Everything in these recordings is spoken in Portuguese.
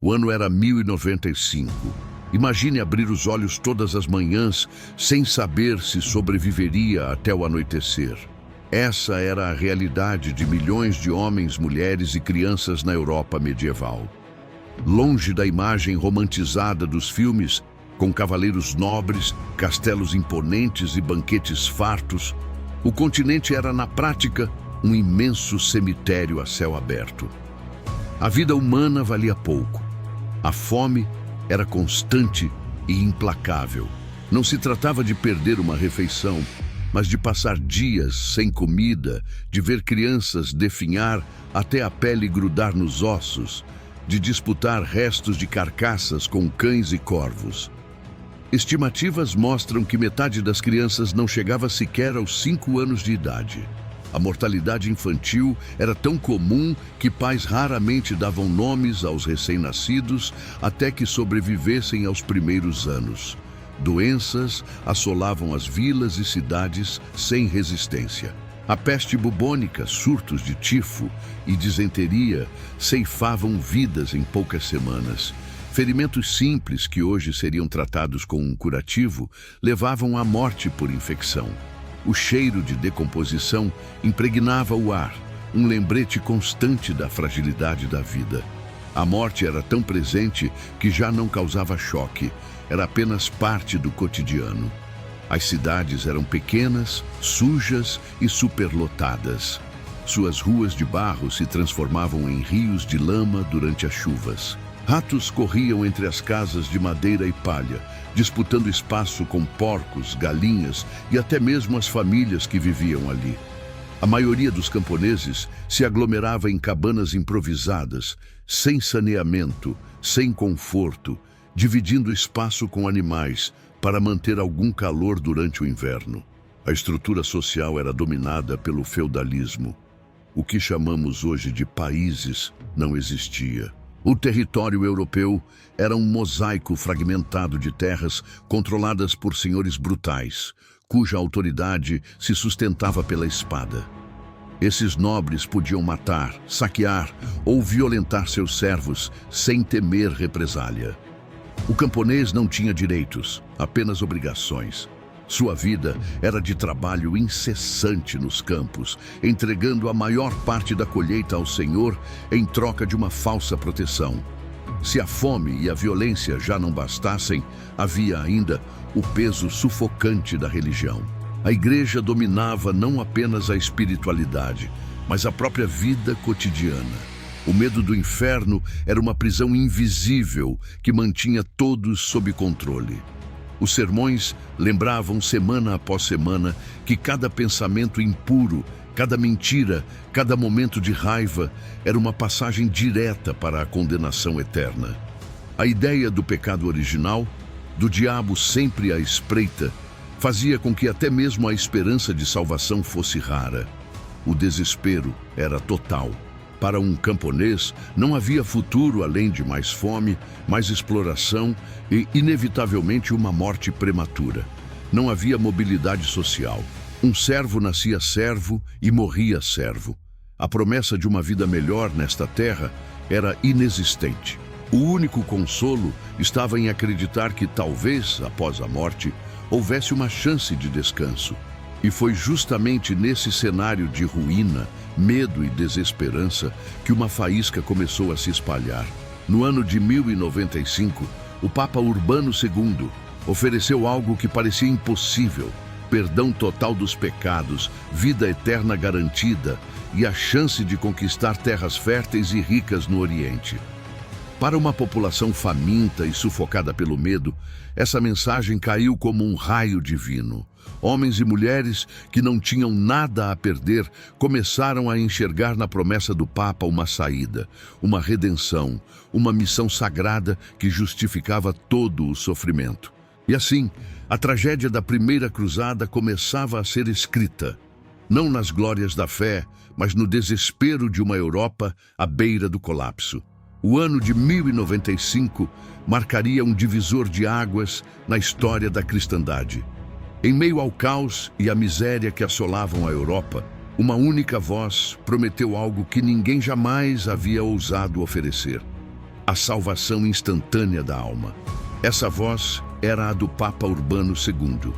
O ano era 1095. Imagine abrir os olhos todas as manhãs sem saber se sobreviveria até o anoitecer. Essa era a realidade de milhões de homens, mulheres e crianças na Europa medieval. Longe da imagem romantizada dos filmes, com cavaleiros nobres, castelos imponentes e banquetes fartos, o continente era, na prática, um imenso cemitério a céu aberto. A vida humana valia pouco. A fome era constante e implacável. Não se tratava de perder uma refeição, mas de passar dias sem comida, de ver crianças definhar até a pele grudar nos ossos, de disputar restos de carcaças com cães e corvos. Estimativas mostram que metade das crianças não chegava sequer aos 5 anos de idade. A mortalidade infantil era tão comum que pais raramente davam nomes aos recém-nascidos até que sobrevivessem aos primeiros anos. Doenças assolavam as vilas e cidades sem resistência. A peste bubônica, surtos de tifo e disenteria ceifavam vidas em poucas semanas. Ferimentos simples, que hoje seriam tratados com um curativo, levavam à morte por infecção. O cheiro de decomposição impregnava o ar, um lembrete constante da fragilidade da vida. A morte era tão presente que já não causava choque, era apenas parte do cotidiano. As cidades eram pequenas, sujas e superlotadas. Suas ruas de barro se transformavam em rios de lama durante as chuvas. Ratos corriam entre as casas de madeira e palha, disputando espaço com porcos, galinhas e até mesmo as famílias que viviam ali. A maioria dos camponeses se aglomerava em cabanas improvisadas, sem saneamento, sem conforto, dividindo espaço com animais para manter algum calor durante o inverno. A estrutura social era dominada pelo feudalismo. O que chamamos hoje de países não existia. O território europeu era um mosaico fragmentado de terras controladas por senhores brutais, cuja autoridade se sustentava pela espada. Esses nobres podiam matar, saquear ou violentar seus servos sem temer represália. O camponês não tinha direitos, apenas obrigações. Sua vida era de trabalho incessante nos campos, entregando a maior parte da colheita ao Senhor em troca de uma falsa proteção. Se a fome e a violência já não bastassem, havia ainda o peso sufocante da religião. A igreja dominava não apenas a espiritualidade, mas a própria vida cotidiana. O medo do inferno era uma prisão invisível que mantinha todos sob controle. Os sermões lembravam semana após semana que cada pensamento impuro, cada mentira, cada momento de raiva era uma passagem direta para a condenação eterna. A ideia do pecado original, do diabo sempre à espreita, fazia com que até mesmo a esperança de salvação fosse rara. O desespero era total. Para um camponês, não havia futuro além de mais fome, mais exploração e, inevitavelmente, uma morte prematura. Não havia mobilidade social. Um servo nascia servo e morria servo. A promessa de uma vida melhor nesta terra era inexistente. O único consolo estava em acreditar que talvez, após a morte, houvesse uma chance de descanso. E foi justamente nesse cenário de ruína, medo e desesperança que uma faísca começou a se espalhar. No ano de 1095, o Papa Urbano II ofereceu algo que parecia impossível: perdão total dos pecados, vida eterna garantida e a chance de conquistar terras férteis e ricas no Oriente. Para uma população faminta e sufocada pelo medo, essa mensagem caiu como um raio divino. Homens e mulheres que não tinham nada a perder começaram a enxergar na promessa do Papa uma saída, uma redenção, uma missão sagrada que justificava todo o sofrimento. E assim, a tragédia da Primeira Cruzada começava a ser escrita, não nas glórias da fé, mas no desespero de uma Europa à beira do colapso. O ano de 1095 marcaria um divisor de águas na história da cristandade. Em meio ao caos e à miséria que assolavam a Europa, uma única voz prometeu algo que ninguém jamais havia ousado oferecer: a salvação instantânea da alma. Essa voz era a do Papa Urbano II.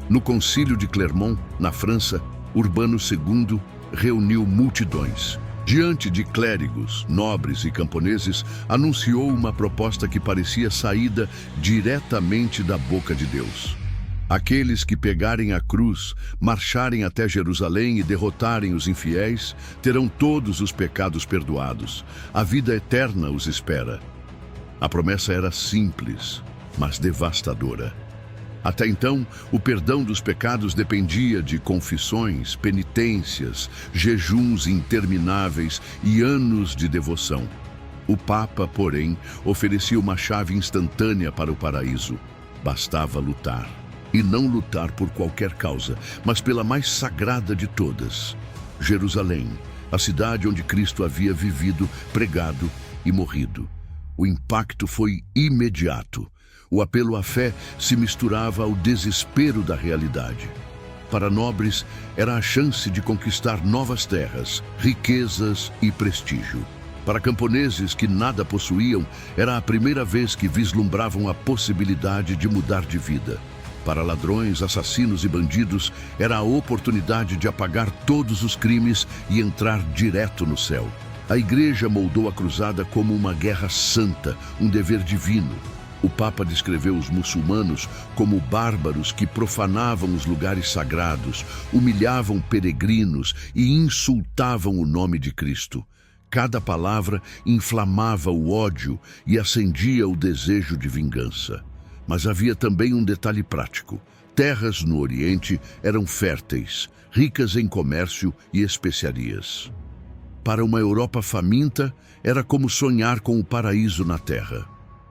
No Concílio de Clermont, na França, Urbano II reuniu multidões. Diante de clérigos, nobres e camponeses, anunciou uma proposta que parecia saída diretamente da boca de Deus. Aqueles que pegarem a cruz, marcharem até Jerusalém e derrotarem os infiéis, terão todos os pecados perdoados. A vida eterna os espera. A promessa era simples, mas devastadora. Até então, o perdão dos pecados dependia de confissões, penitências, jejuns intermináveis e anos de devoção. O Papa, porém, oferecia uma chave instantânea para o paraíso. Bastava lutar. E não lutar por qualquer causa, mas pela mais sagrada de todas: Jerusalém, a cidade onde Cristo havia vivido, pregado e morrido. O impacto foi imediato. O apelo à fé se misturava ao desespero da realidade. Para nobres, era a chance de conquistar novas terras, riquezas e prestígio. Para camponeses que nada possuíam, era a primeira vez que vislumbravam a possibilidade de mudar de vida. Para ladrões, assassinos e bandidos, era a oportunidade de apagar todos os crimes e entrar direto no céu. A Igreja moldou a cruzada como uma guerra santa, um dever divino. O Papa descreveu os muçulmanos como bárbaros que profanavam os lugares sagrados, humilhavam peregrinos e insultavam o nome de Cristo. Cada palavra inflamava o ódio e acendia o desejo de vingança. Mas havia também um detalhe prático. Terras no Oriente eram férteis, ricas em comércio e especiarias. Para uma Europa faminta, era como sonhar com o paraíso na terra.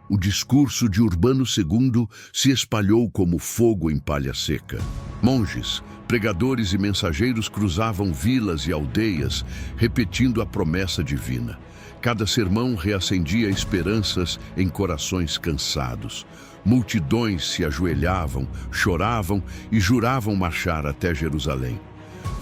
O discurso de Urbano II se espalhou como fogo em palha seca. Monges, pregadores e mensageiros cruzavam vilas e aldeias, repetindo a promessa divina. Cada sermão reacendia esperanças em corações cansados. Multidões se ajoelhavam, choravam e juravam marchar até Jerusalém.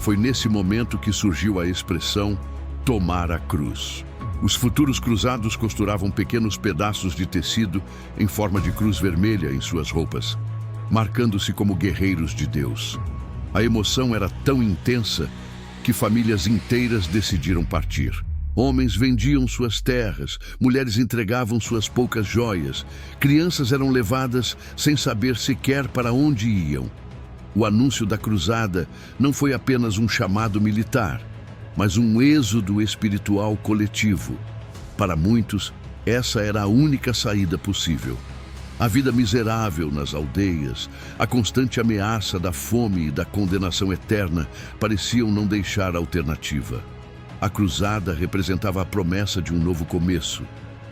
Foi nesse momento que surgiu a expressão "tomar a cruz". Os futuros cruzados costuravam pequenos pedaços de tecido em forma de cruz vermelha em suas roupas, marcando-se como guerreiros de Deus. A emoção era tão intensa que famílias inteiras decidiram partir. Homens vendiam suas terras, mulheres entregavam suas poucas joias, crianças eram levadas sem saber sequer para onde iam. O anúncio da cruzada não foi apenas um chamado militar, mas um êxodo espiritual coletivo. Para muitos, essa era a única saída possível. A vida miserável nas aldeias, a constante ameaça da fome e da condenação eterna pareciam não deixar alternativa. A cruzada representava a promessa de um novo começo,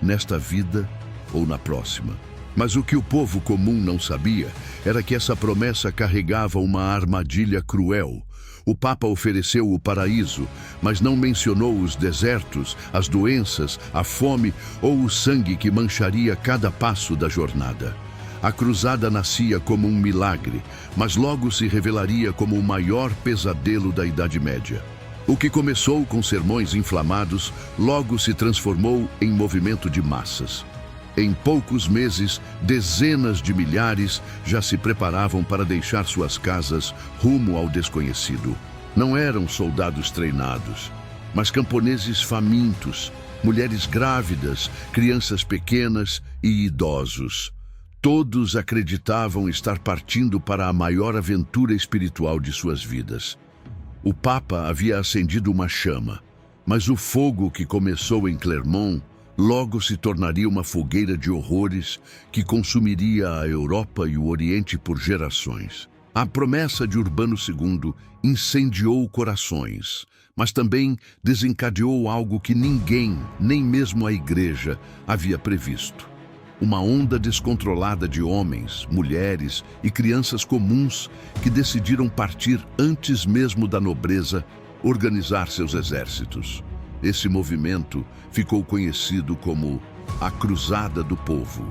nesta vida ou na próxima. Mas o que o povo comum não sabia era que essa promessa carregava uma armadilha cruel. O Papa ofereceu o paraíso, mas não mencionou os desertos, as doenças, a fome ou o sangue que mancharia cada passo da jornada. A cruzada nascia como um milagre, mas logo se revelaria como o maior pesadelo da Idade Média. O que começou com sermões inflamados, logo se transformou em movimento de massas. Em poucos meses, dezenas de milhares já se preparavam para deixar suas casas rumo ao desconhecido. Não eram soldados treinados, mas camponeses famintos, mulheres grávidas, crianças pequenas e idosos. Todos acreditavam estar partindo para a maior aventura espiritual de suas vidas. O Papa havia acendido uma chama, mas o fogo que começou em Clermont logo se tornaria uma fogueira de horrores que consumiria a Europa e o Oriente por gerações. A promessa de Urbano II incendiou corações, mas também desencadeou algo que ninguém, nem mesmo a Igreja, havia previsto. Uma onda descontrolada de homens, mulheres e crianças comuns que decidiram partir antes mesmo da nobreza organizar seus exércitos. Esse movimento ficou conhecido como a Cruzada do Povo.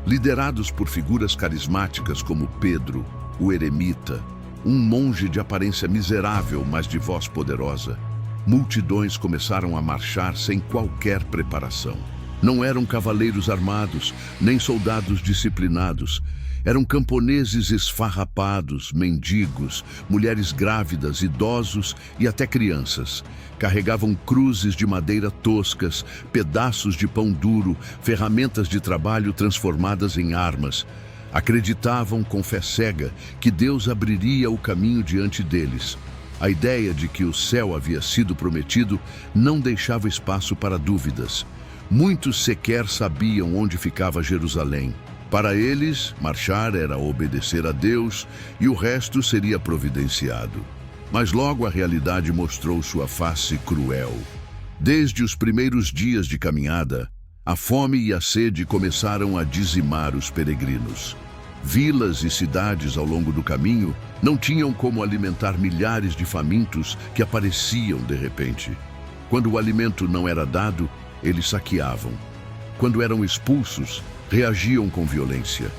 Liderados por figuras carismáticas como Pedro, o eremita, um monge de aparência miserável, mas de voz poderosa, multidões começaram a marchar sem qualquer preparação. Não eram cavaleiros armados, nem soldados disciplinados. Eram camponeses esfarrapados, mendigos, mulheres grávidas, idosos e até crianças. Carregavam cruzes de madeira toscas, pedaços de pão duro, ferramentas de trabalho transformadas em armas. Acreditavam com fé cega que Deus abriria o caminho diante deles. A ideia de que o céu havia sido prometido não deixava espaço para dúvidas. Muitos sequer sabiam onde ficava Jerusalém. Para eles, marchar era obedecer a Deus e o resto seria providenciado. Mas logo a realidade mostrou sua face cruel. Desde os primeiros dias de caminhada, a fome e a sede começaram a dizimar os peregrinos. Vilas e cidades ao longo do caminho não tinham como alimentar milhares de famintos que apareciam de repente. Quando o alimento não era dado, eles saqueavam. Quando eram expulsos, reagiam com violência.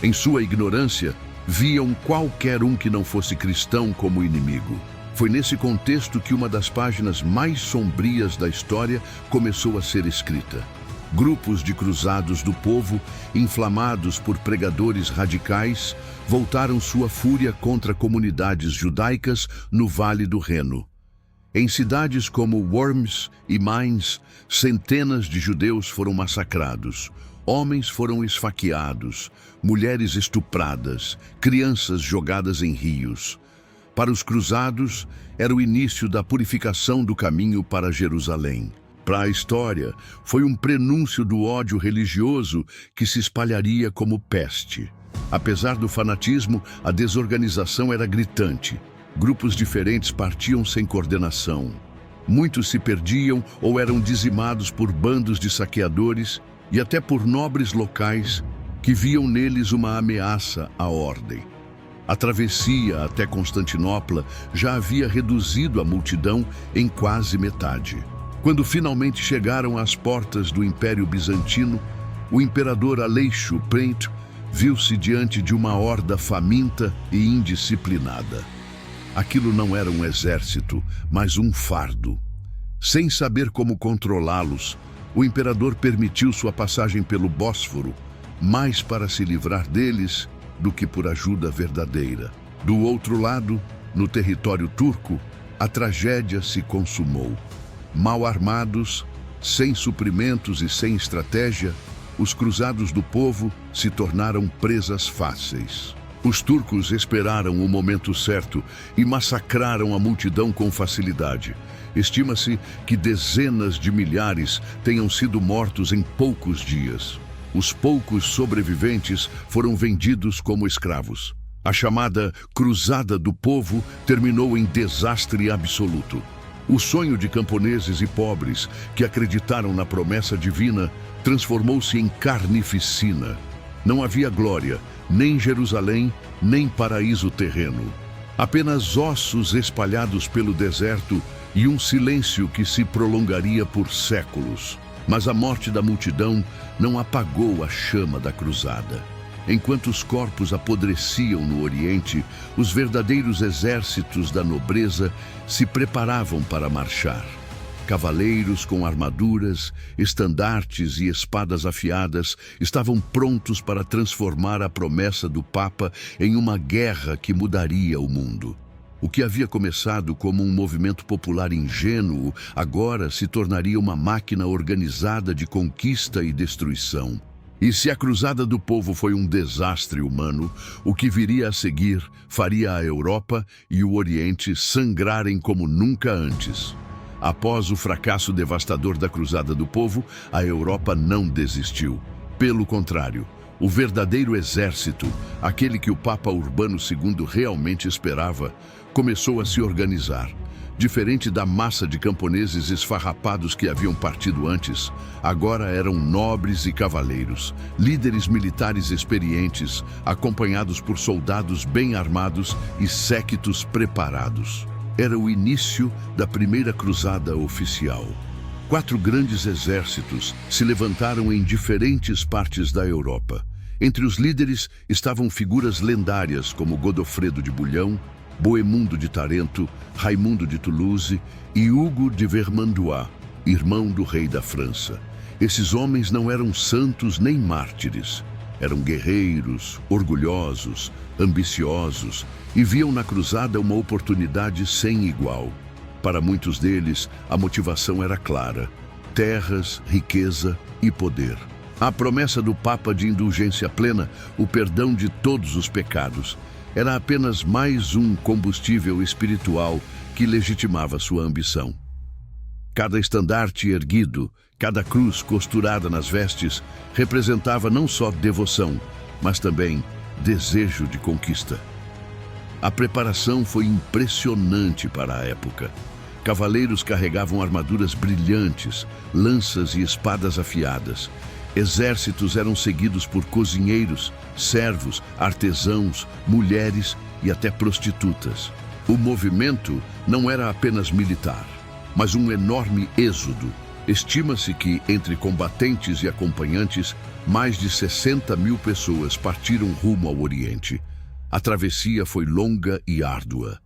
Em sua ignorância, viam qualquer um que não fosse cristão como inimigo. Foi nesse contexto que uma das páginas mais sombrias da história começou a ser escrita. Grupos de cruzados do povo, inflamados por pregadores radicais, voltaram sua fúria contra comunidades judaicas no Vale do Reno. Em cidades como Worms e Mainz, centenas de judeus foram massacrados. Homens foram esfaqueados, mulheres estupradas, crianças jogadas em rios. Para os cruzados, era o início da purificação do caminho para Jerusalém. Para a história, foi um prenúncio do ódio religioso que se espalharia como peste. Apesar do fanatismo, a desorganização era gritante. Grupos diferentes partiam sem coordenação. Muitos se perdiam ou eram dizimados por bandos de saqueadores e até por nobres locais que viam neles uma ameaça à ordem. A travessia até Constantinopla já havia reduzido a multidão em quase metade. Quando finalmente chegaram às portas do Império Bizantino, o imperador Aleixo Prento viu-se diante de uma horda faminta e indisciplinada. Aquilo não era um exército, mas um fardo. Sem saber como controlá-los, o imperador permitiu sua passagem pelo Bósforo, mais para se livrar deles do que por ajuda verdadeira. Do outro lado, no território turco, a tragédia se consumou. Mal armados, sem suprimentos e sem estratégia, os cruzados do povo se tornaram presas fáceis. Os turcos esperaram o momento certo e massacraram a multidão com facilidade. Estima-se que dezenas de milhares tenham sido mortos em poucos dias. Os poucos sobreviventes foram vendidos como escravos. A chamada Cruzada do Povo terminou em desastre absoluto. O sonho de camponeses e pobres que acreditaram na promessa divina transformou-se em carnificina. Não havia glória, nem Jerusalém, nem paraíso terreno. Apenas ossos espalhados pelo deserto e um silêncio que se prolongaria por séculos. Mas a morte da multidão não apagou a chama da cruzada. Enquanto os corpos apodreciam no Oriente, os verdadeiros exércitos da nobreza se preparavam para marchar. Cavaleiros com armaduras, estandartes e espadas afiadas estavam prontos para transformar a promessa do Papa em uma guerra que mudaria o mundo. O que havia começado como um movimento popular ingênuo, agora se tornaria uma máquina organizada de conquista e destruição. E se a Cruzada do Povo foi um desastre humano, o que viria a seguir faria a Europa e o Oriente sangrarem como nunca antes. Após o fracasso devastador da Cruzada do Povo, a Europa não desistiu. Pelo contrário, o verdadeiro exército, aquele que o Papa Urbano II realmente esperava, começou a se organizar. Diferente da massa de camponeses esfarrapados que haviam partido antes, agora eram nobres e cavaleiros, líderes militares experientes, acompanhados por soldados bem armados e séquitos preparados. Era o início da primeira cruzada oficial. 4 grandes exércitos se levantaram em diferentes partes da Europa. Entre os líderes estavam figuras lendárias como Godofredo de Bulhão, Bohemundo de Tarento, Raimundo de Toulouse e Hugo de Vermandois, irmão do rei da França. Esses homens não eram santos nem mártires. Eram guerreiros, orgulhosos, ambiciosos e viam na cruzada uma oportunidade sem igual. Para muitos deles, a motivação era clara: terras, riqueza e poder. A promessa do Papa de indulgência plena, o perdão de todos os pecados, era apenas mais um combustível espiritual que legitimava sua ambição. Cada estandarte erguido, cada cruz costurada nas vestes, representava não só devoção, mas também desejo de conquista. A preparação foi impressionante para a época. Cavaleiros carregavam armaduras brilhantes, lanças e espadas afiadas. Exércitos eram seguidos por cozinheiros, servos, artesãos, mulheres e até prostitutas. O movimento não era apenas militar, mas um enorme êxodo. Estima-se que, entre combatentes e acompanhantes, mais de 60.000 pessoas partiram rumo ao Oriente. A travessia foi longa e árdua.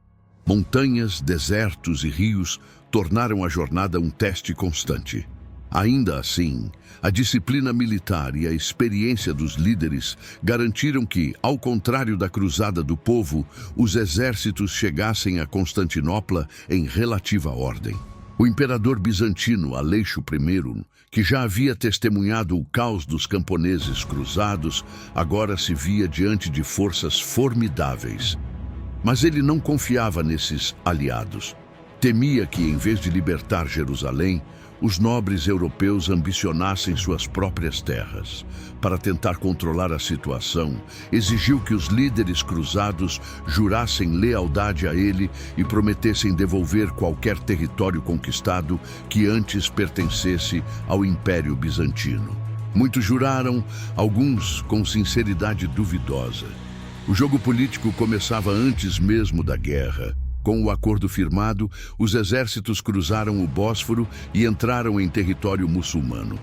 Montanhas, desertos e rios tornaram a jornada um teste constante. Ainda assim, a disciplina militar e a experiência dos líderes garantiram que, ao contrário da cruzada do povo, os exércitos chegassem a Constantinopla em relativa ordem. O imperador bizantino Aleixo I, que já havia testemunhado o caos dos camponeses cruzados, agora se via diante de forças formidáveis. Mas ele não confiava nesses aliados. Temia que, em vez de libertar Jerusalém, os nobres europeus ambicionassem suas próprias terras. Para tentar controlar a situação, exigiu que os líderes cruzados jurassem lealdade a ele e prometessem devolver qualquer território conquistado que antes pertencesse ao Império Bizantino. Muitos juraram, alguns com sinceridade duvidosa. O jogo político começava antes mesmo da guerra. Com o acordo firmado, os exércitos cruzaram o Bósforo e entraram em território muçulmano.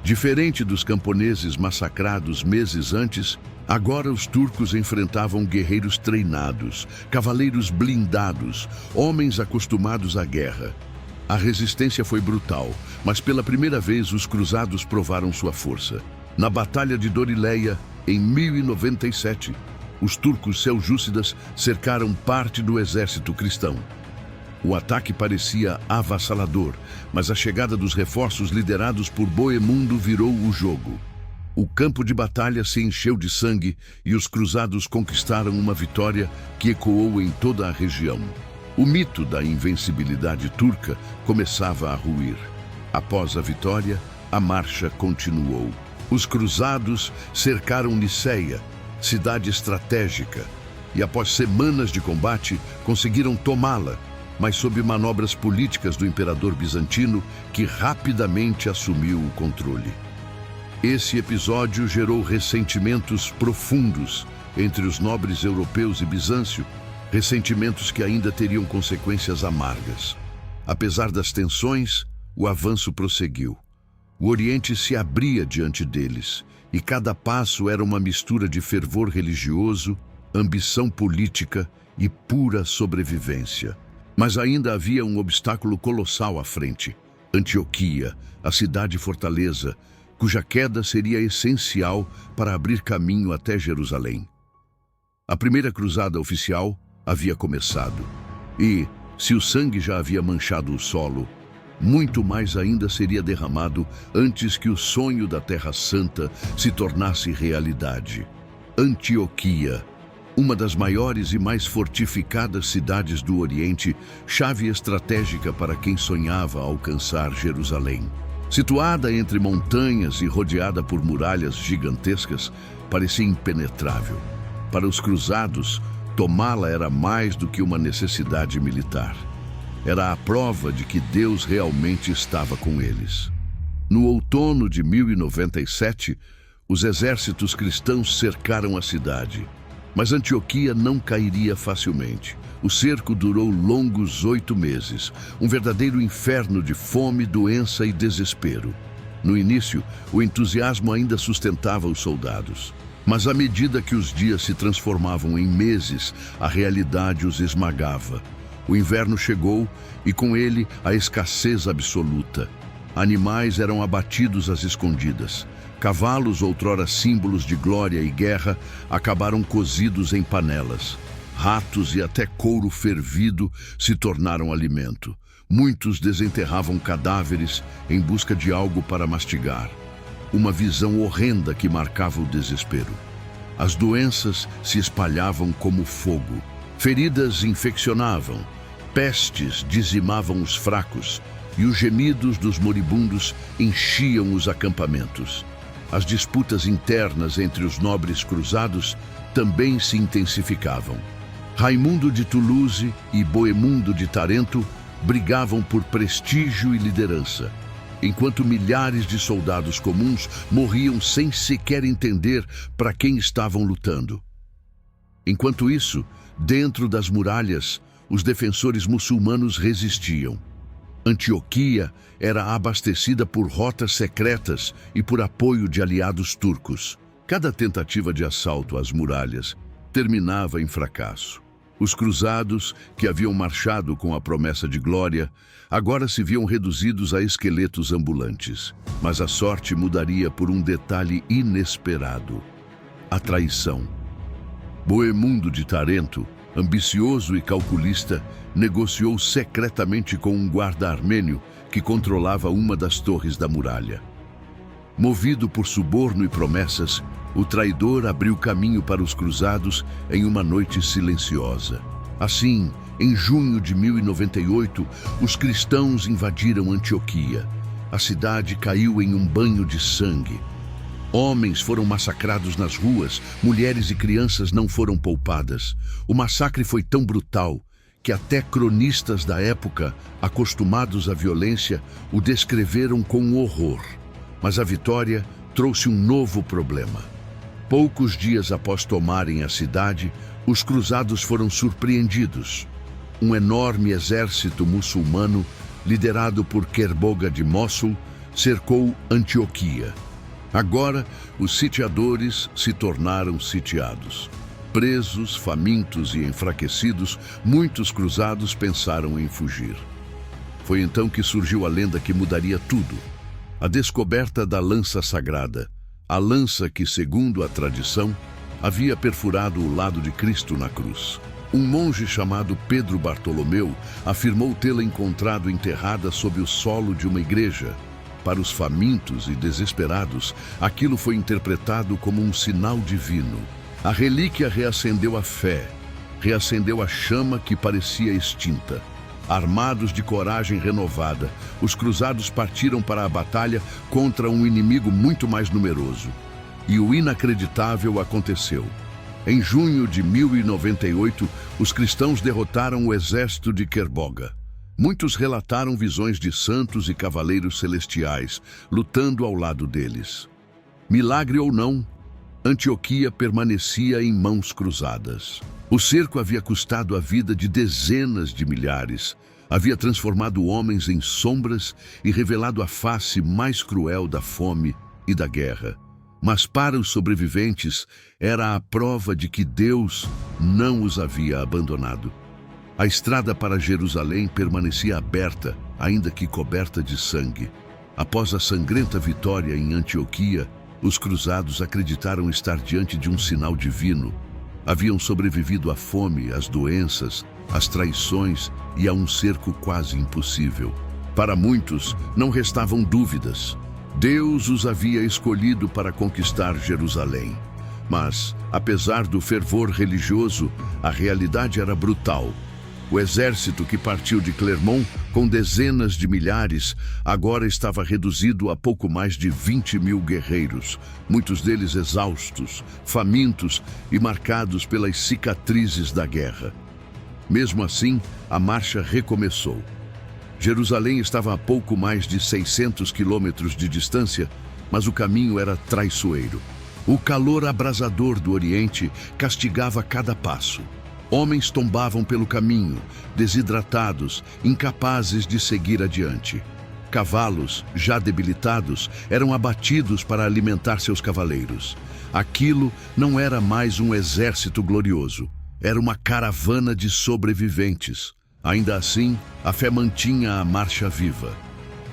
Diferente dos camponeses massacrados meses antes, agora os turcos enfrentavam guerreiros treinados, cavaleiros blindados, homens acostumados à guerra. A resistência foi brutal, mas pela primeira vez os cruzados provaram sua força. Na Batalha de Dorileia, em 1097, os turcos seljúcidas cercaram parte do exército cristão. O ataque parecia avassalador, mas a chegada dos reforços liderados por Bohemundo virou o jogo. O campo de batalha se encheu de sangue e os cruzados conquistaram uma vitória que ecoou em toda a região. O mito da invencibilidade turca começava a ruir. Após a vitória, a marcha continuou. Os cruzados cercaram Niceia, cidade estratégica, e após semanas de combate, conseguiram tomá-la, mas sob manobras políticas do imperador bizantino, que rapidamente assumiu o controle. Esse episódio gerou ressentimentos profundos entre os nobres europeus e Bizâncio, ressentimentos que ainda teriam consequências amargas. Apesar das tensões, o avanço prosseguiu. O Oriente se abria diante deles, e cada passo era uma mistura de fervor religioso, ambição política e pura sobrevivência. Mas ainda havia um obstáculo colossal à frente: Antioquia, a cidade-fortaleza, cuja queda seria essencial para abrir caminho até Jerusalém. A primeira cruzada oficial havia começado, e, se o sangue já havia manchado o solo, muito mais ainda seria derramado antes que o sonho da Terra Santa se tornasse realidade. Antioquia, uma das maiores e mais fortificadas cidades do Oriente, chave estratégica para quem sonhava alcançar Jerusalém. Situada entre montanhas e rodeada por muralhas gigantescas, parecia impenetrável. Para os cruzados, tomá-la era mais do que uma necessidade militar. Era a prova de que Deus realmente estava com eles. No outono de 1097, os exércitos cristãos cercaram a cidade. Mas Antioquia não cairia facilmente. O cerco durou longos 8 meses, um verdadeiro inferno de fome, doença e desespero. No início, o entusiasmo ainda sustentava os soldados. Mas à medida que os dias se transformavam em meses, a realidade os esmagava. O inverno chegou e com ele a escassez absoluta. Animais eram abatidos às escondidas. Cavalos, outrora símbolos de glória e guerra, acabaram cozidos em panelas. Ratos e até couro fervido se tornaram alimento. Muitos desenterravam cadáveres em busca de algo para mastigar. Uma visão horrenda que marcava o desespero. As doenças se espalhavam como fogo. Feridas infeccionavam. Pestes dizimavam os fracos. E os gemidos dos moribundos enchiam os acampamentos. As disputas internas entre os nobres cruzados também se intensificavam. Raimundo de Toulouse e Bohemundo de Tarento brigavam por prestígio e liderança, enquanto milhares de soldados comuns morriam sem sequer entender para quem estavam lutando. Enquanto isso, dentro das muralhas, os defensores muçulmanos resistiam. Antioquia era abastecida por rotas secretas e por apoio de aliados turcos. Cada tentativa de assalto às muralhas terminava em fracasso. Os cruzados, que haviam marchado com a promessa de glória, agora se viam reduzidos a esqueletos ambulantes. Mas a sorte mudaria por um detalhe inesperado: a traição. Bohemundo de Tarento, ambicioso e calculista, negociou secretamente com um guarda armênio que controlava uma das torres da muralha. Movido por suborno e promessas, o traidor abriu caminho para os cruzados em uma noite silenciosa. Assim, em junho de 1098, os cristãos invadiram Antioquia. A cidade caiu em um banho de sangue. Homens foram massacrados nas ruas, mulheres e crianças não foram poupadas. O massacre foi tão brutal que até cronistas da época, acostumados à violência, o descreveram com horror. Mas a vitória trouxe um novo problema. Poucos dias após tomarem a cidade, os cruzados foram surpreendidos. Um enorme exército muçulmano, liderado por Kerboga de Mossul, cercou Antioquia. Agora, os sitiadores se tornaram sitiados. Presos, famintos e enfraquecidos, muitos cruzados pensaram em fugir. Foi então que surgiu a lenda que mudaria tudo. A descoberta da lança sagrada, a lança que, segundo a tradição, havia perfurado o lado de Cristo na cruz. Um monge chamado Pedro Bartolomeu afirmou tê-la encontrado enterrada sob o solo de uma igreja. Para os famintos e desesperados, aquilo foi interpretado como um sinal divino. A relíquia reacendeu a fé, reacendeu a chama que parecia extinta. Armados de coragem renovada, os cruzados partiram para a batalha contra um inimigo muito mais numeroso. E o inacreditável aconteceu. Em junho de 1098, os cristãos derrotaram o exército de Kerboga. Muitos relataram visões de santos e cavaleiros celestiais, lutando ao lado deles. Milagre ou não, Antioquia permanecia em mãos cruzadas. O cerco havia custado a vida de dezenas de milhares, havia transformado homens em sombras e revelado a face mais cruel da fome e da guerra. Mas para os sobreviventes, era a prova de que Deus não os havia abandonado. A estrada para Jerusalém permanecia aberta, ainda que coberta de sangue. Após a sangrenta vitória em Antioquia, os cruzados acreditaram estar diante de um sinal divino. Haviam sobrevivido à fome, às doenças, às traições e a um cerco quase impossível. Para muitos, não restavam dúvidas. Deus os havia escolhido para conquistar Jerusalém. Mas, apesar do fervor religioso, a realidade era brutal. O exército que partiu de Clermont, com dezenas de milhares, agora estava reduzido a pouco mais de 20.000 guerreiros, muitos deles exaustos, famintos e marcados pelas cicatrizes da guerra. Mesmo assim, a marcha recomeçou. Jerusalém estava a pouco mais de 600 quilômetros de distância, mas o caminho era traiçoeiro. O calor abrasador do Oriente castigava cada passo. Homens tombavam pelo caminho, desidratados, incapazes de seguir adiante. Cavalos, já debilitados, eram abatidos para alimentar seus cavaleiros. Aquilo não era mais um exército glorioso, era uma caravana de sobreviventes. Ainda assim, a fé mantinha a marcha viva.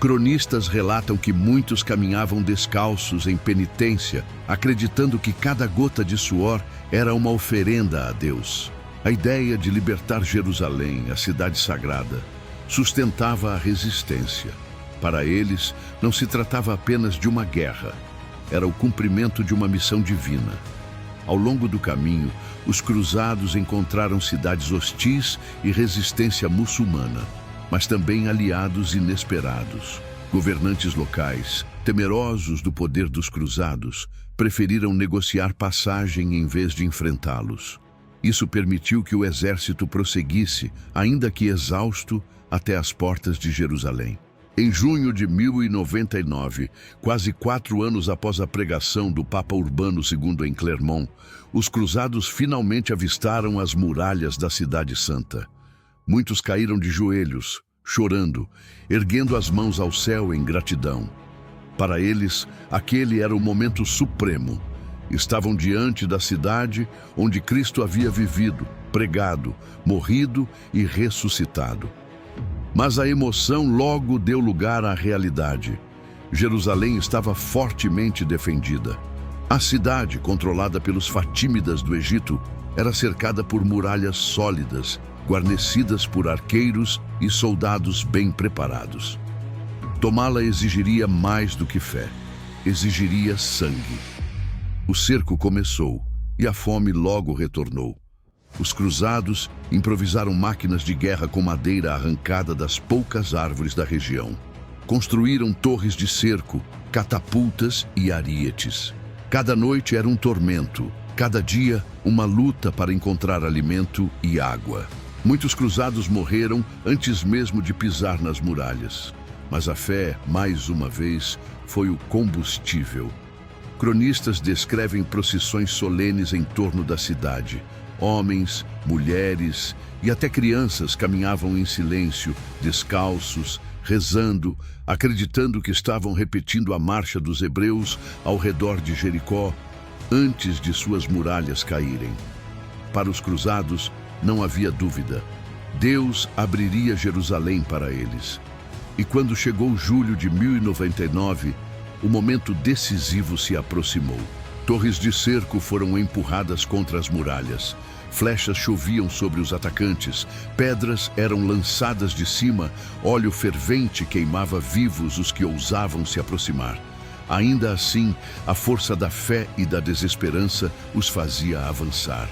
Cronistas relatam que muitos caminhavam descalços em penitência, acreditando que cada gota de suor era uma oferenda a Deus. A ideia de libertar Jerusalém, a cidade sagrada, sustentava a resistência. Para eles, não se tratava apenas de uma guerra, era o cumprimento de uma missão divina. Ao longo do caminho, os cruzados encontraram cidades hostis e resistência muçulmana, mas também aliados inesperados. Governantes locais, temerosos do poder dos cruzados, preferiram negociar passagem em vez de enfrentá-los. Isso permitiu que o exército prosseguisse, ainda que exausto, até as portas de Jerusalém. Em junho de 1099, quase 4 anos após a pregação do Papa Urbano II em Clermont, os cruzados finalmente avistaram as muralhas da Cidade Santa. Muitos caíram de joelhos, chorando, erguendo as mãos ao céu em gratidão. Para eles, aquele era o momento supremo. Estavam diante da cidade onde Cristo havia vivido, pregado, morrido e ressuscitado. Mas a emoção logo deu lugar à realidade. Jerusalém estava fortemente defendida. A cidade, controlada pelos fatímidas do Egito, era cercada por muralhas sólidas, guarnecidas por arqueiros e soldados bem preparados. Tomá-la exigiria mais do que fé, exigiria sangue. O cerco começou e a fome logo retornou. Os cruzados improvisaram máquinas de guerra com madeira arrancada das poucas árvores da região. Construíram torres de cerco, catapultas e arietes. Cada noite era um tormento, cada dia uma luta para encontrar alimento e água. Muitos cruzados morreram antes mesmo de pisar nas muralhas. Mas a fé, mais uma vez, foi o combustível. Cronistas descrevem procissões solenes em torno da cidade. Homens, mulheres e até crianças caminhavam em silêncio, descalços, rezando, acreditando que estavam repetindo a marcha dos hebreus ao redor de Jericó antes de suas muralhas caírem. Para os cruzados, não havia dúvida. Deus abriria Jerusalém para eles. E quando chegou julho de 1099, o momento decisivo se aproximou. Torres de cerco foram empurradas contra as muralhas. Flechas choviam sobre os atacantes, pedras eram lançadas de cima, óleo fervente queimava vivos os que ousavam se aproximar. Ainda assim, a força da fé e da desesperança os fazia avançar.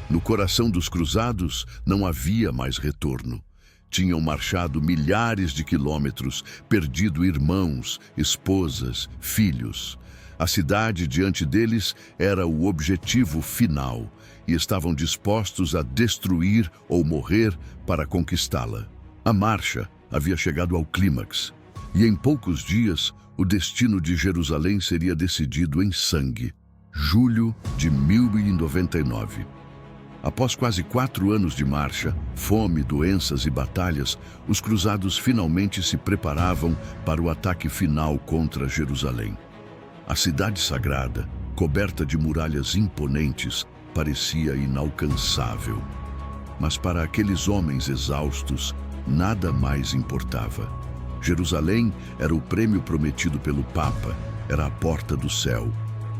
No coração dos cruzados não havia mais retorno. Tinham marchado milhares de quilômetros, perdido irmãos, esposas, filhos. A cidade diante deles era o objetivo final e estavam dispostos a destruir ou morrer para conquistá-la. A marcha havia chegado ao clímax e em poucos dias o destino de Jerusalém seria decidido em sangue. Julho de 1099. Após quase 4 anos de marcha, fome, doenças e batalhas, os cruzados finalmente se preparavam para o ataque final contra Jerusalém. A cidade sagrada, coberta de muralhas imponentes, parecia inalcançável. Mas para aqueles homens exaustos, nada mais importava. Jerusalém era o prêmio prometido pelo Papa, era a porta do céu,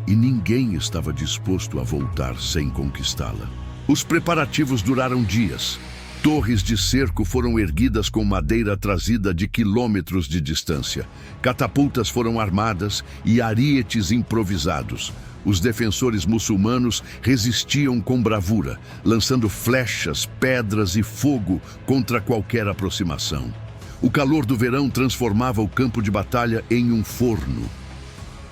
e ninguém estava disposto a voltar sem conquistá-la. Os preparativos duraram dias. Torres de cerco foram erguidas com madeira trazida de quilômetros de distância. Catapultas foram armadas e arietes improvisados. Os defensores muçulmanos resistiam com bravura, lançando flechas, pedras e fogo contra qualquer aproximação. O calor do verão transformava o campo de batalha em um forno.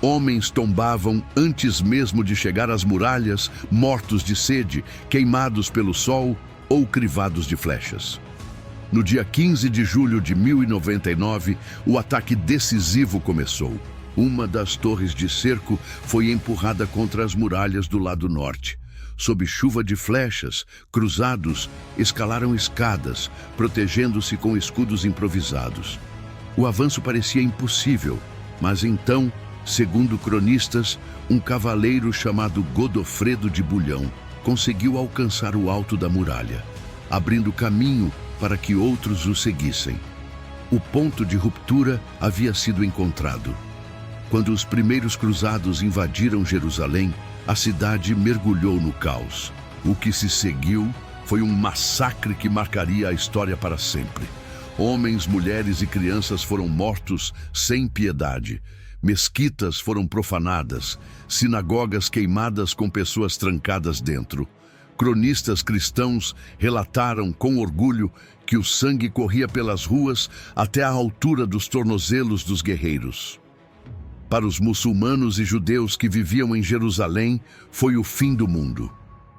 Homens tombavam antes mesmo de chegar às muralhas, mortos de sede, queimados pelo sol ou crivados de flechas. No dia 15 de julho de 1099, o ataque decisivo começou. Uma das torres de cerco foi empurrada contra as muralhas do lado norte. Sob chuva de flechas, cruzados escalaram escadas, protegendo-se com escudos improvisados. O avanço parecia impossível, mas então, segundo cronistas, um cavaleiro chamado Godofredo de Bulhão conseguiu alcançar o alto da muralha, abrindo caminho para que outros o seguissem. O ponto de ruptura havia sido encontrado. Quando os primeiros cruzados invadiram Jerusalém, a cidade mergulhou no caos. O que se seguiu foi um massacre que marcaria a história para sempre. Homens, mulheres e crianças foram mortos sem piedade. Mesquitas foram profanadas, sinagogas queimadas com pessoas trancadas dentro. Cronistas cristãos relataram com orgulho que o sangue corria pelas ruas até a altura dos tornozelos dos guerreiros. Para os muçulmanos e judeus que viviam em Jerusalém, foi o fim do mundo.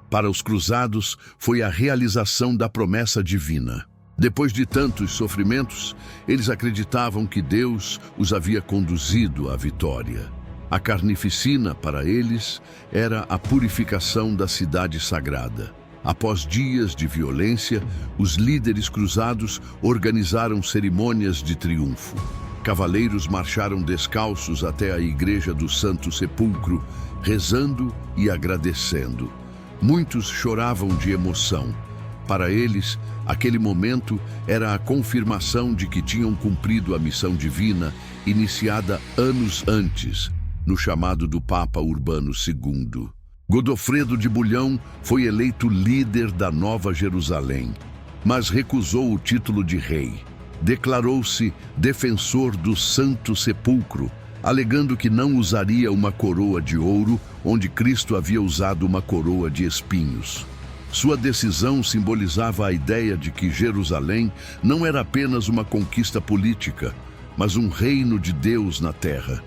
Para os cruzados, foi a realização da promessa divina. Depois de tantos sofrimentos, eles acreditavam que Deus os havia conduzido à vitória. A carnificina, para eles, era a purificação da cidade sagrada. Após dias de violência, os líderes cruzados organizaram cerimônias de triunfo. Cavaleiros marcharam descalços até a igreja do Santo Sepulcro, rezando e agradecendo. Muitos choravam de emoção. Para eles, aquele momento era a confirmação de que tinham cumprido a missão divina iniciada anos antes, no chamado do Papa Urbano II. Godofredo de Bulhão foi eleito líder da Nova Jerusalém, mas recusou o título de rei. Declarou-se defensor do Santo Sepulcro, alegando que não usaria uma coroa de ouro, onde Cristo havia usado uma coroa de espinhos. Sua decisão simbolizava a ideia de que Jerusalém não era apenas uma conquista política, mas um reino de Deus na terra.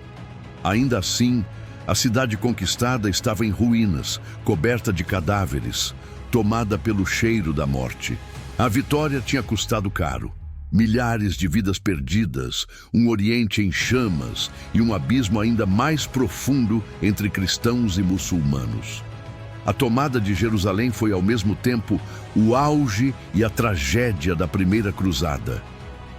Ainda assim, a cidade conquistada estava em ruínas, coberta de cadáveres, tomada pelo cheiro da morte. A vitória tinha custado caro. Milhares de vidas perdidas, um Oriente em chamas e um abismo ainda mais profundo entre cristãos e muçulmanos. A tomada de Jerusalém foi ao mesmo tempo o auge e a tragédia da primeira cruzada.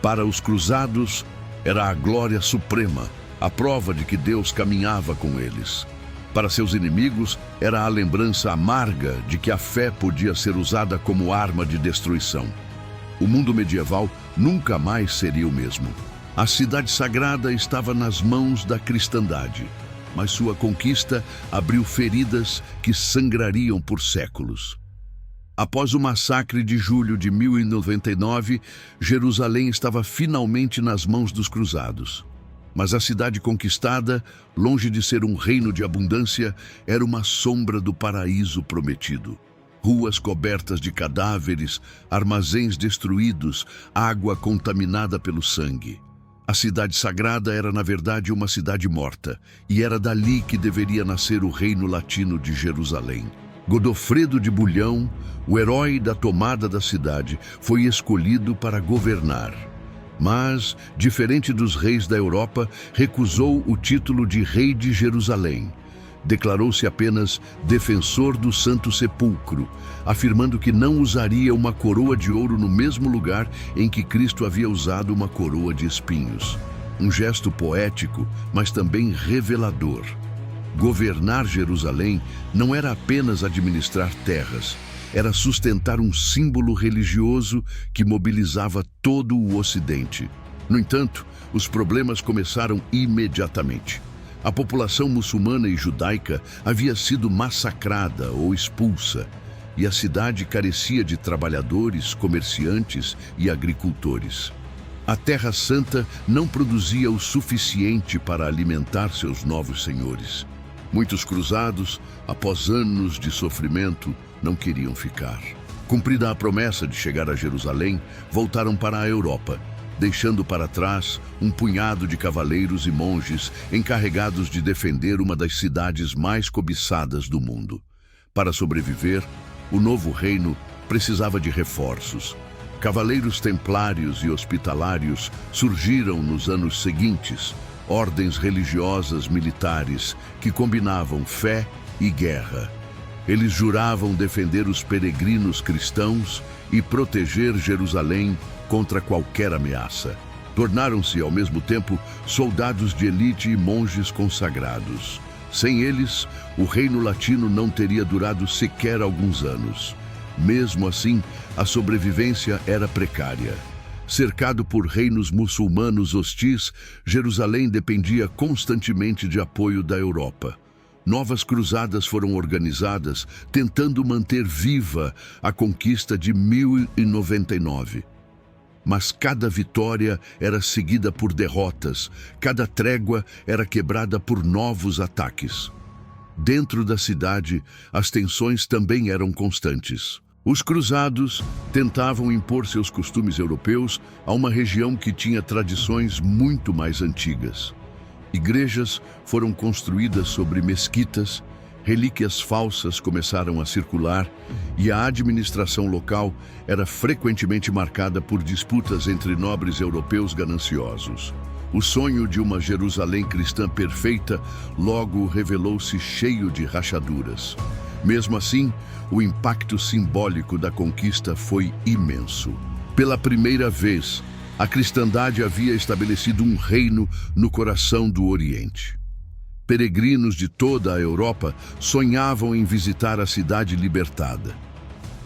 Para os cruzados, era a glória suprema, a prova de que Deus caminhava com eles. Para seus inimigos, era a lembrança amarga de que a fé podia ser usada como arma de destruição. O mundo medieval nunca mais seria o mesmo. A cidade sagrada estava nas mãos da cristandade, mas sua conquista abriu feridas que sangrariam por séculos. Após o massacre de julho de 1099, Jerusalém estava finalmente nas mãos dos cruzados. Mas a cidade conquistada, longe de ser um reino de abundância, era uma sombra do paraíso prometido. Ruas cobertas de cadáveres, armazéns destruídos, água contaminada pelo sangue. A cidade sagrada era, na verdade, uma cidade morta, e era dali que deveria nascer o reino latino de Jerusalém. Godofredo de Bulhão, o herói da tomada da cidade, foi escolhido para governar. Mas, diferente dos reis da Europa, recusou o título de rei de Jerusalém. Declarou-se apenas defensor do Santo Sepulcro, afirmando que não usaria uma coroa de ouro no mesmo lugar em que Cristo havia usado uma coroa de espinhos. Um gesto poético, mas também revelador. Governar Jerusalém não era apenas administrar terras, era sustentar um símbolo religioso que mobilizava todo o Ocidente. No entanto, os problemas começaram imediatamente. A população muçulmana e judaica havia sido massacrada ou expulsa, e a cidade carecia de trabalhadores, comerciantes e agricultores. A Terra Santa não produzia o suficiente para alimentar seus novos senhores. Muitos cruzados, após anos de sofrimento, não queriam ficar. Cumprida a promessa de chegar a Jerusalém, voltaram para a Europa, deixando para trás um punhado de cavaleiros e monges encarregados de defender uma das cidades mais cobiçadas do mundo. Para sobreviver, o novo reino precisava de reforços. Cavaleiros templários e hospitalários surgiram nos anos seguintes, ordens religiosas militares que combinavam fé e guerra. Eles juravam defender os peregrinos cristãos e proteger Jerusalém contra qualquer ameaça. Tornaram-se, ao mesmo tempo, soldados de elite e monges consagrados. Sem eles, o reino latino não teria durado sequer alguns anos. Mesmo assim, a sobrevivência era precária. Cercado por reinos muçulmanos hostis, Jerusalém dependia constantemente de apoio da Europa. Novas cruzadas foram organizadas, tentando manter viva a conquista de 1099. Mas cada vitória era seguida por derrotas, cada trégua era quebrada por novos ataques. Dentro da cidade, as tensões também eram constantes. Os cruzados tentavam impor seus costumes europeus a uma região que tinha tradições muito mais antigas. Igrejas foram construídas sobre mesquitas, relíquias falsas começaram a circular e a administração local era frequentemente marcada por disputas entre nobres europeus gananciosos. O sonho de uma Jerusalém cristã perfeita logo revelou-se cheio de rachaduras. Mesmo assim, o impacto simbólico da conquista foi imenso. Pela primeira vez, a cristandade havia estabelecido um reino no coração do Oriente. Peregrinos de toda a Europa sonhavam em visitar a cidade libertada.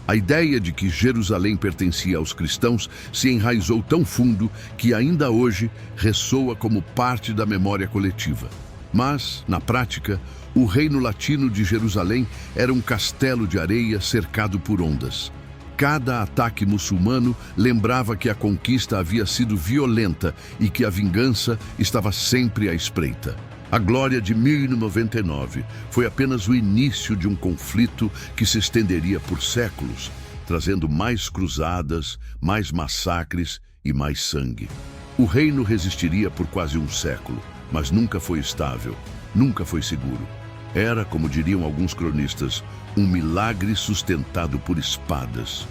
A ideia de que Jerusalém pertencia aos cristãos se enraizou tão fundo que ainda hoje ressoa como parte da memória coletiva. Mas, na prática, o reino latino de Jerusalém era um castelo de areia cercado por ondas. Cada ataque muçulmano lembrava que a conquista havia sido violenta e que a vingança estava sempre à espreita. A glória de 1099 foi apenas o início de um conflito que se estenderia por séculos, trazendo mais cruzadas, mais massacres e mais sangue. O reino resistiria por quase um século, mas nunca foi estável, nunca foi seguro. Era, como diriam alguns cronistas, um milagre sustentado por espadas.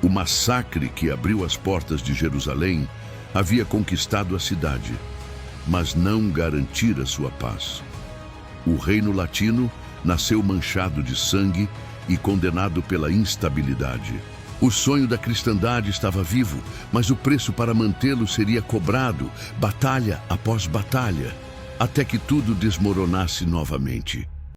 O massacre que abriu as portas de Jerusalém havia conquistado a cidade, mas não garantira sua paz. O reino latino nasceu manchado de sangue e condenado pela instabilidade. O sonho da cristandade estava vivo, mas o preço para mantê-lo seria cobrado, batalha após batalha, até que tudo desmoronasse novamente.